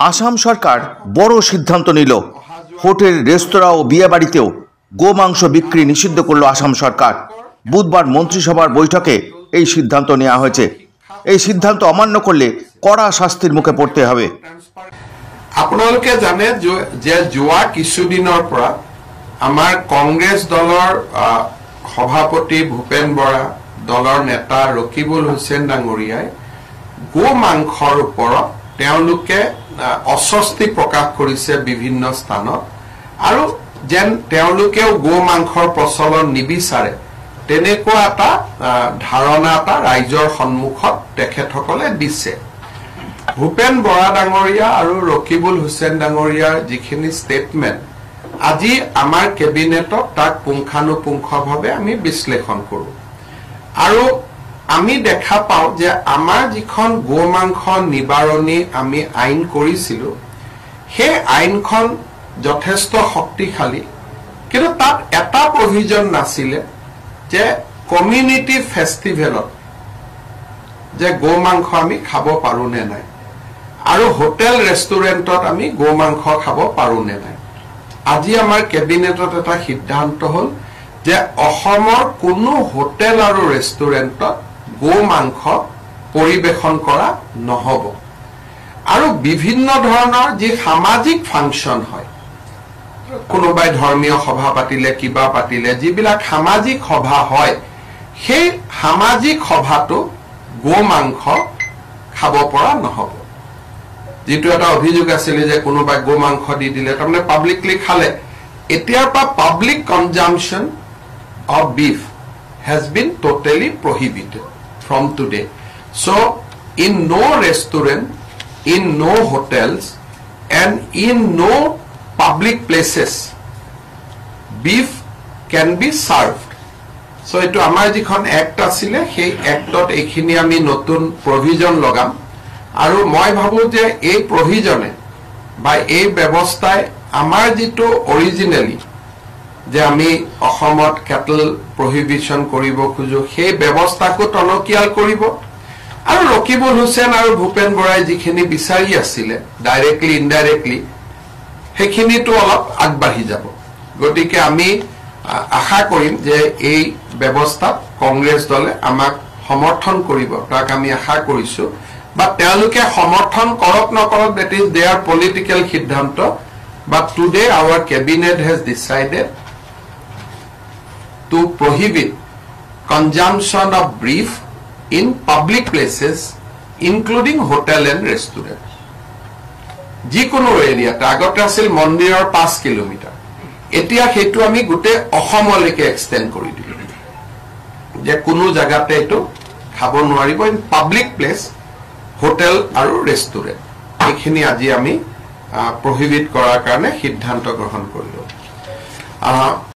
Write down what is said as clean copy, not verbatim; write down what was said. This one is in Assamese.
আসাম সরকার বড় সিদ্ধান্ত নিল। হোটেল, রেস্তোরাঁ ও বিয়ে বাড়িতেও গোমাংস বিক্রি নিষিদ্ধ করল আসাম সরকার। বুধবার মন্ত্রিসভার বৈঠকে এই সিদ্ধান্ত নেওয়া হয়েছে। এই সিদ্ধান্ত অমান্য করলে কড়া শাস্তির মুখে পড়তে হবে। আপোনালোকে জানে যে যোৱা কিছুদিনৰ পৰা আমাৰ কংগ্ৰেছ দলৰ সভাপতি ভূপেন বৰা, দলৰ নেতা ৰকিবুল হুছেইন ডাঙৰীয়াই গো মাংসৰ ওপৰত তেওঁলোকে অস্বস্তি প্ৰকাশ কৰিছে বিভিন্ন স্থানত, আৰু যেন তেওঁলোকেও গো মাংসৰ প্ৰচলন নিবিচাৰে তেনেকুৱা এটা ধাৰণা এটা ৰাইজৰ সন্মুখত তেখেতসকলে দিছে। ভূপেন বৰা ডাঙৰীয়া আৰু ৰকিবুল হুছেইন ডাঙৰীয়াৰ যিখিনি ষ্টেটমেণ্ট আজি আমাৰ কেবিনেটত তাক পুংখানুপুংখভাৱে আমি বিশ্লেষণ কৰোঁ, আৰু আমি দেখা পাওঁ যে আমাৰ যিখন গো মাংস নিবাৰণী আমি আইন কৰিছিলোঁ সেই আইনখন যথেষ্ট শক্তিশালী, কিন্তু তাত এটা প্ৰভিজন নাছিলে যে কমিউনিটি ফেষ্টিভেলত যে গো মাংস আমি খাব পাৰোঁ নে নাই, আৰু হোটেল ৰেষ্টুৰেণ্টত আমি গো মাংস খাব পাৰোঁ নে নাই। আজি আমাৰ কেবিনেটত এটা সিদ্ধান্ত হ'ল যে অসমৰ কোনো হোটেল আৰু ৰেষ্টুৰেণ্টত গো মাংস পৰিৱেশন কৰা নহ'ব। আৰু বিভিন্ন ধৰণৰ যি সামাজিক ফাংচন হয়, কোনোবাই ধৰ্মীয় সভা পাতিলে, কিবা পাতিলে, যিবিলাক সামাজিক সভা হয় সেই সামাজিক সভাটো গো মাংস খাব পৰা নহ'ব। যিটো এটা অভিযোগ আছিলে যে কোনোবাই গো মাংস দি দিলে, তাৰমানে পাব্লিকলি খালে। এতিয়াৰ পৰা public consumption of beef has been totally prohibited from today. So in no restaurant, in no hotels and in no public places beef can be served. So etu amar jikhon act asile সেই actot ekhini ami notun provision logam, aru moi bhabu je ei provision by ei ব্যবস্থাই amar jitu originally যে আমি অসমত কেটল প্ৰহিবিশ্যন কৰিব খোজো সেই ব্যৱস্থাকো টনকিয়াল কৰিব, আৰু ৰকিবুল হুছেইন আৰু ভূপেন বৰাই যিখিনি বিচাৰি আছিলে ডাইৰেক্টলি ইনডাইৰেক্টলি সেইখিনিতো অলপ আগবাঢ়ি যাব। গতিকে আমি আশা কৰিম যে এই ব্যৱস্থাত কংগ্ৰেছ দলে আমাক সমৰ্থন কৰিব, তাক আমি আশা কৰিছো। বা তেওঁলোকে সমৰ্থন কৰক নকৰক, দেট ইজ দেয়াৰ পলিটিকেল সিদ্ধান্ত, but today our cabinet has decided to prohibit consumption of beef in public places including hotel and restaurant. যিকোনো এৰিয়াত আগতে আছিল মন্দিৰৰ 5 কিলোমিটাৰ, এতিয়া সেইটো আমি গোটে অসমলৈকে এক্সটেন্ড কৰি দিলো যে কোনো জায়গাতে এটো খাব নোৱাৰিব ইন পাব্লিক প্লেস, হোটেল আৰু ৰেষ্টুৰেণ্ট। এইখিনি আজি আমি প্ৰহিবিট কৰাৰ কাৰণে সিদ্ধান্ত গ্ৰহণ কৰিলো।